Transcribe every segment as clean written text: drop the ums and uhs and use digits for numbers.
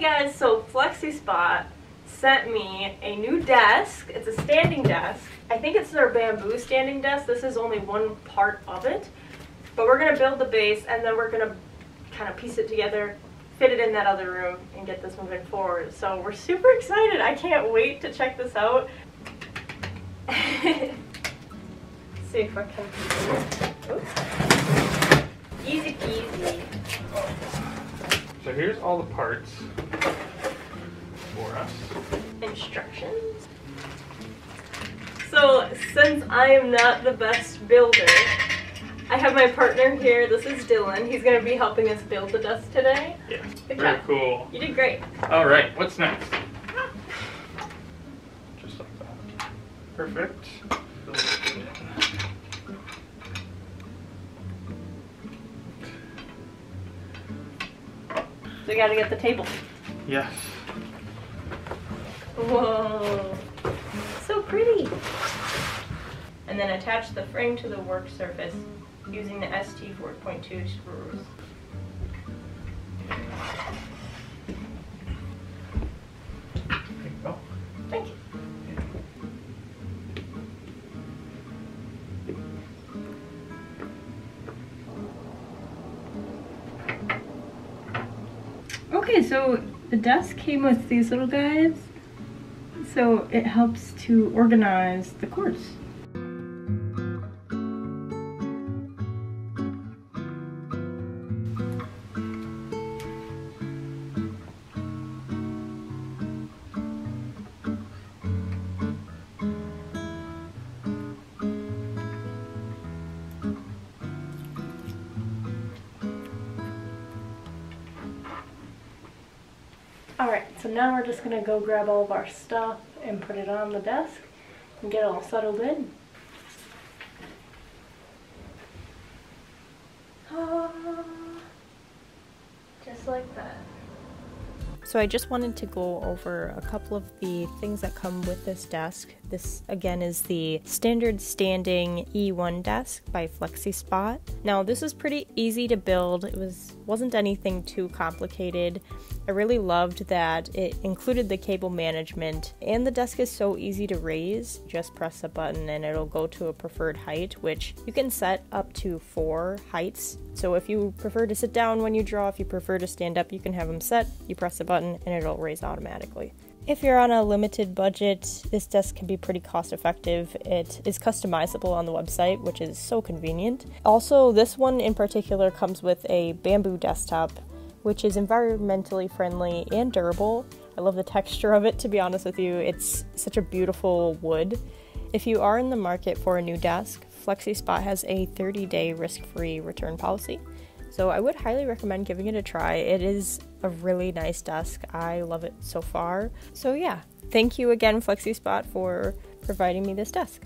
guys, so FlexiSpot sent me a new desk. It's a standing desk. I think it's their bamboo standing desk. This is only one part of it. But we're gonna build the base and then we're gonna kind of piece it together, fit it in that other room, and get this moving forward. So we're super excited. I can't wait to check this out. See if I can. Oops. Easy peasy. So here's all the parts for us. Instructions. So since I am not the best builder, I have my partner here. This is Dylan. He's going to be helping us build the desk today. Yeah, Good very job. cool. You did great. All right, what's next? Just like that. Perfect. So we got to get the table. Yes. Whoa, so pretty. And then attach the frame to the work surface using the ST 4.2 screws. There you go. Thank you. Okay, so the desk came with these little guys, so it helps to organize the cords. Alright, so now we're just going to go grab all of our stuff and put it on the desk and get it all settled in. Just like that. So I just wanted to go over a couple of the things that come with this desk. This again is the standard standing E1 desk by FlexiSpot. Now this is pretty easy to build. It wasn't anything too complicated. I really loved that it included the cable management, and the desk is so easy to raise. Just press a button and it'll go to a preferred height, which you can set up to 4 heights. So if you prefer to sit down when you draw, if you prefer to stand up, you can have them set. You press a button and it'll raise automatically. If you're on a limited budget, this desk can be pretty cost effective. It is customizable on the website, which is so convenient. Also, this one in particular comes with a bamboo desktop, which is environmentally friendly and durable. I love the texture of it, to be honest with you. It's such a beautiful wood. If you are in the market for a new desk, FlexiSpot has a 30-day risk-free return policy. So I would highly recommend giving it a try. It is a really nice desk. I love it so far. So yeah, thank you again, FlexiSpot, for providing me this desk.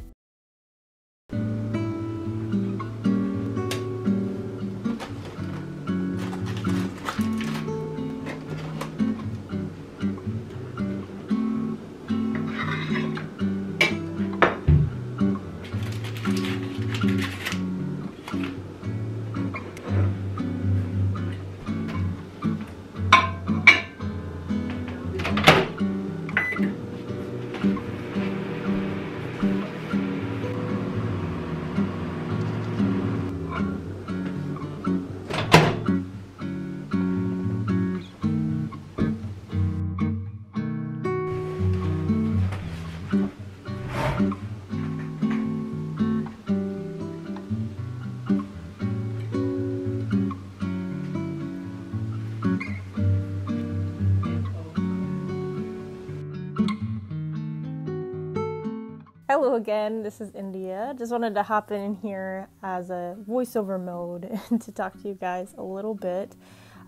Hello again, this is India. Just wanted to hop in here as a voiceover mode and to talk to you guys a little bit.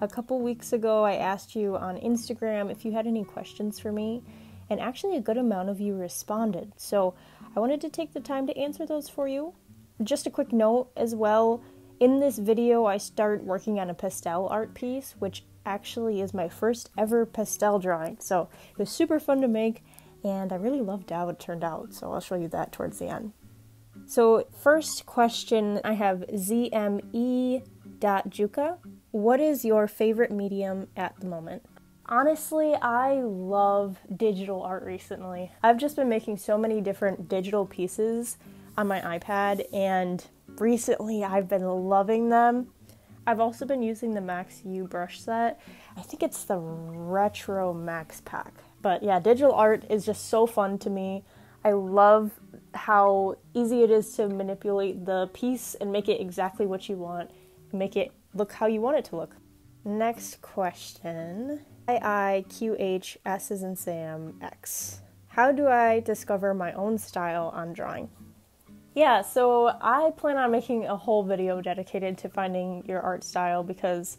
A couple weeks ago, I asked you on Instagram if you had any questions for me, and actually a good amount of you responded. So I wanted to take the time to answer those for you. Just a quick note as well, in this video I start working on a pastel art piece, which actually is my first ever pastel drawing. So it was super fun to make, and I really loved how it turned out, so I'll show you that towards the end. So first question, I have ZME.Juka. What is your favorite medium at the moment? Honestly, I love digital art recently. I've just been making so many different digital pieces on my iPad, and recently I've been loving them. I've also been using the Max U brush set. I think it's the Retro Max Pack. But yeah, digital art is just so fun to me. I love how easy it is to manipulate the piece and make it exactly what you want, make it look how you want it to look. Next question. IIQH S as in Sam X. How do I discover my own style on drawing? Yeah, so I plan on making a whole video dedicated to finding your art style because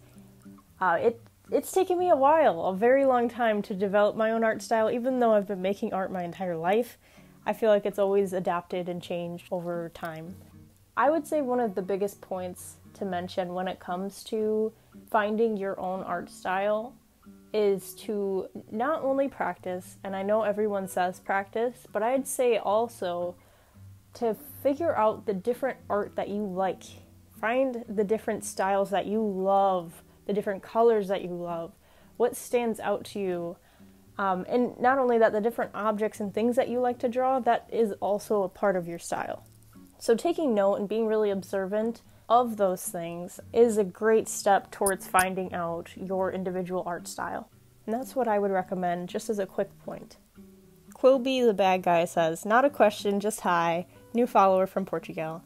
it's taken me a very long time to develop my own art style. Even though I've been making art my entire life, I feel like it's always adapted and changed over time. I would say one of the biggest points to mention when it comes to finding your own art style is to not only practice, and I know everyone says practice, but I'd say also to figure out the different art that you like. Find the different styles that you love, the different colors that you love, what stands out to you. And not only that, the different objects and things that you like to draw, that is also a part of your style. So taking note and being really observant of those things is a great step towards finding out your individual art style. And that's what I would recommend, just as a quick point. Quilby the bad guy says, not a question, just hi. New follower from Portugal.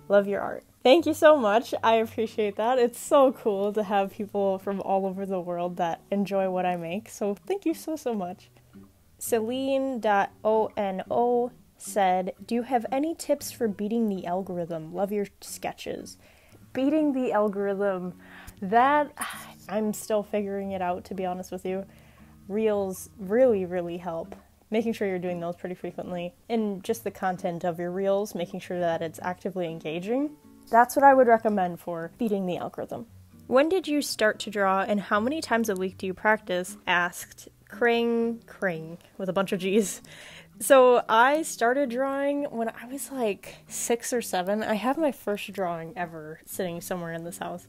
Love your art. Thank you so much. I appreciate that. It's so cool to have people from all over the world that enjoy what I make. So thank you so much. Celine.ono said, do you have any tips for beating the algorithm? Love your sketches. Beating the algorithm, that I'm still figuring it out, to be honest with you. Reels really help. Making sure you're doing those pretty frequently. And just the content of your reels, making sure that it's actively engaging. That's what I would recommend for beating the algorithm. When did you start to draw and how many times a week do you practice? Asked Kring with a bunch of G's. So I started drawing when I was like 6 or 7. I have my first drawing ever sitting somewhere in this house.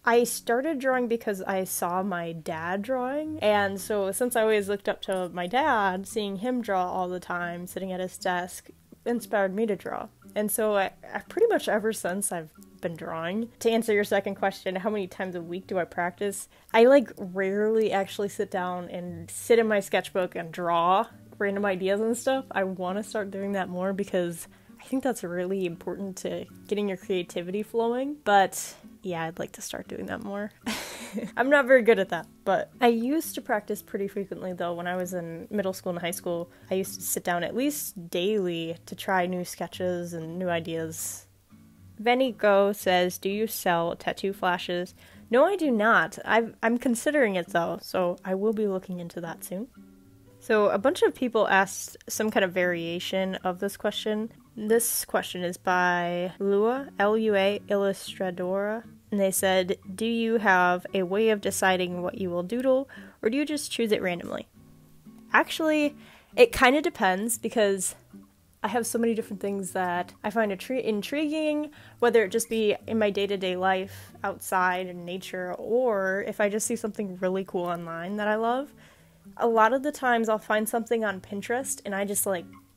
I started drawing because I saw my dad drawing, and so since I always looked up to my dad, seeing him draw all the time, sitting at his desk, inspired me to draw. And so I pretty much ever since I've been drawing. To answer your second question, how many times a week do I practice? I rarely actually sit down and sit in my sketchbook and draw random ideas and stuff. I want to start doing that more because I think that's really important to getting your creativity flowing. But yeah, I'd like to start doing that more. I'm not very good at that, but I used to practice pretty frequently though. When I was in middle school and high school, I used to sit down at least daily to try new sketches and new ideas. Venigo says, do you sell tattoo flashes? No, I do not. I'm considering it though, so I will be looking into that soon. So a bunch of people asked some kind of variation of this question. This question is by Lua, L-U-A, Illustradora. And they said, do you have a way of deciding what you will doodle, or do you just choose it randomly? Actually, it kind of depends, because I have so many different things that I find intriguing, whether it just be in my day-to-day life, outside in nature, or if I just see something really cool online that I love. A lot of the times I'll find something on Pinterest and I just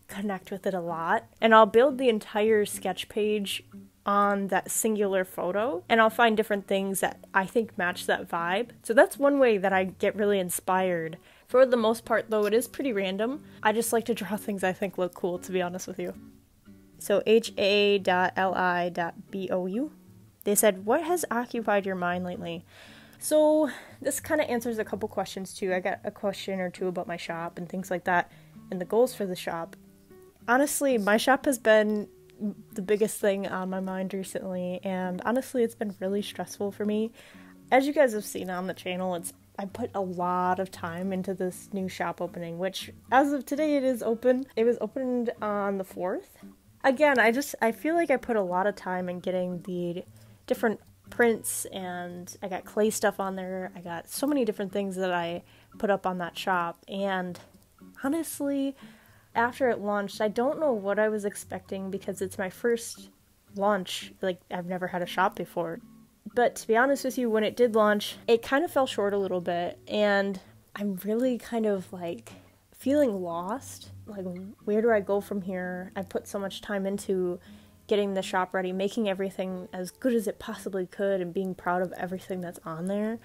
connect with it a lot, and I'll build the entire sketch page on that singular photo, and I'll find different things that I think match that vibe. So that's one way that I get really inspired. For the most part though, it is pretty random. I just like to draw things I think look cool, to be honest with you. So HA.LI.BOU, they said, what has occupied your mind lately? So this kind of answers a couple questions too. I got a question or two about my shop and things like that, and the goals for the shop. Honestly, my shop has been the biggest thing on my mind recently, and honestly, it's been really stressful for me. As you guys have seen on the channel, I put a lot of time into this new shop opening, which as of today it is open. It was opened on the 4th. Again, I feel like I put a lot of time in getting the different prints, and I got clay stuff on there. I got so many different things that I put up on that shop, and honestly, after it launched, I don't know what I was expecting because it's my first launch. I've never had a shop before. But to be honest with you, when it did launch, it kind of fell short a little bit, and I'm really kind of like feeling lost. Like, where do I go from here? I put so much time into getting the shop ready, making everything as good as it possibly could, and being proud of everything that's on there.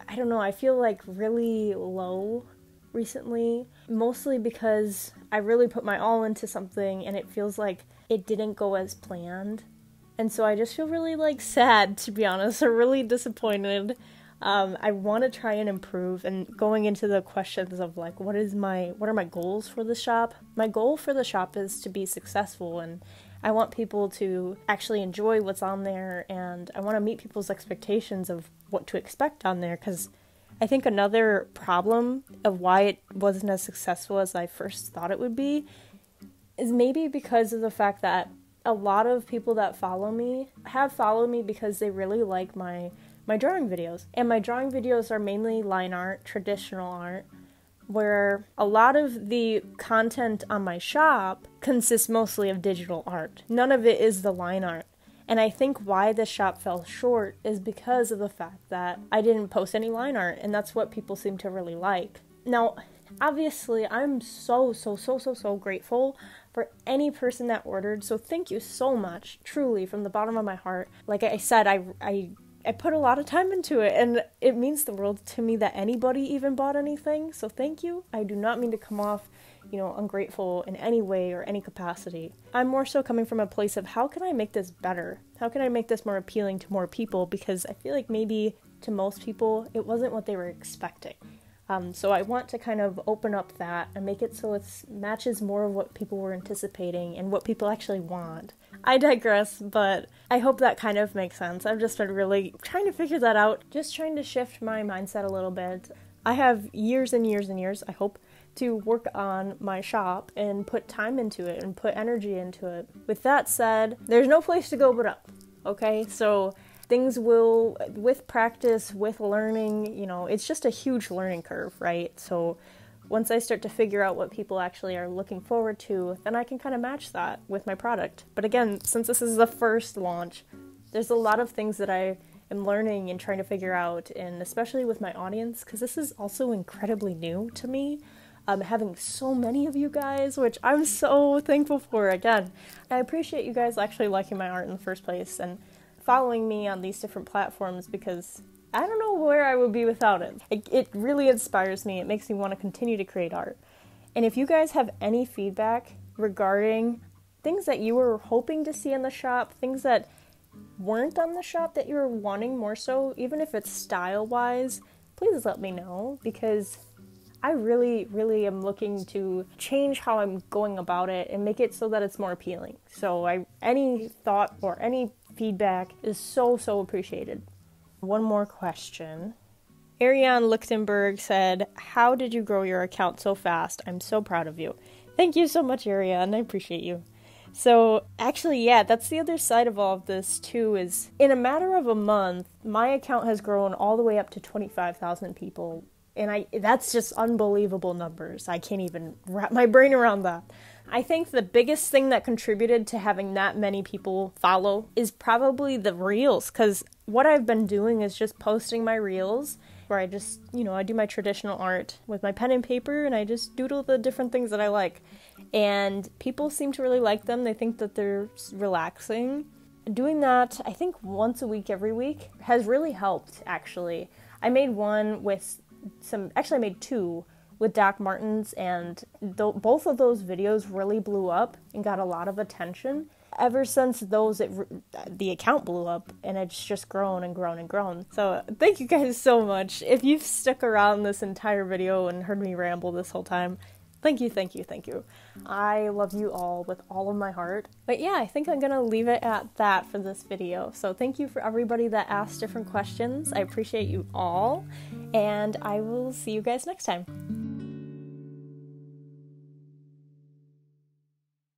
I don't know, I feel like really low recently, mostly because I really put my all into something and it feels like it didn't go as planned. And so I just feel really like sad, to be honest, or really disappointed. I want to try and improve, and going into the questions of like, what are my goals for the shop? My goal for the shop is to be successful, and I want people to actually enjoy what's on there, and I want to meet people's expectations of what to expect on there, because I think another problem of why it wasn't as successful as I first thought it would be is maybe because of the fact that a lot of people that follow me have followed me because they really like my drawing videos. And my drawing videos are mainly line art, traditional art, where a lot of the content on my shop consists mostly of digital art. None of it is the line art. And I think why the shop fell short is because of the fact that I didn't post any line art, and that's what people seem to really like. Now, obviously, I'm so grateful for any person that ordered, so thank you so much, truly, from the bottom of my heart. Like I said, I put a lot of time into it, and it means the world to me that anybody even bought anything, so thank you. I do not mean to come off, ungrateful in any way or any capacity. I'm more so coming from a place of how can I make this better? How can I make this more appealing to more people? Because I feel like maybe to most people, it wasn't what they were expecting. So I want to kind of open up that and make it so it matches more of what people were anticipating and what people actually want. I digress, but I hope that kind of makes sense. I've just been really trying to figure that out, just trying to shift my mindset a little bit. I have years and years and years, I hope, to work on my shop and put time into it and put energy into it. With that said, there's no place to go but up, okay? So things will, with practice, with learning, it's just a huge learning curve, right? So once I start to figure out what people actually are looking forward to, then I can kind of match that with my product. But again, since this is the first launch, there's a lot of things that I am learning and trying to figure out, and especially with my audience, because this is also incredibly new to me. Having so many of you guys, which I'm so thankful for. Again, I appreciate you guys actually liking my art in the first place and following me on these different platforms, because I don't know where I would be without it. It really inspires me. It makes me want to continue to create art. And if you guys have any feedback regarding things that you were hoping to see in the shop, things that weren't on the shop that you were wanting more so, even if it's style-wise, please let me know, because I really am looking to change how I'm going about it and make it so that it's more appealing. So any thought or any feedback is so appreciated. One more question. Ariane Lichtenberg said, "How did you grow your account so fast? I'm so proud of you." Thank you so much, Ariane. I appreciate you. So actually, yeah, that's the other side of all of this too, is in a matter of a month, my account has grown all the way up to 25,000 people. And that's just unbelievable numbers. I can't even wrap my brain around that. I think the biggest thing that contributed to having that many people follow is probably the reels, because what I've been doing is just posting my reels where I just, I do my traditional art with my pen and paper, and I just doodle the different things that I like. And people seem to really like them. They think that they're relaxing. Doing that, I think once a week, every week, has really helped, actually. I made one with I made two with Doc Martens, and both of those videos really blew up and got a lot of attention. Ever since those, the account blew up, and it's just grown and grown and grown. So thank you guys so much. If you've stuck around this entire video and heard me ramble this whole time, thank you. I love you all with all of my heart. But yeah, I think I'm gonna leave it at that for this video. So thank you for everybody that asked different questions. I appreciate you all, and I will see you guys next time.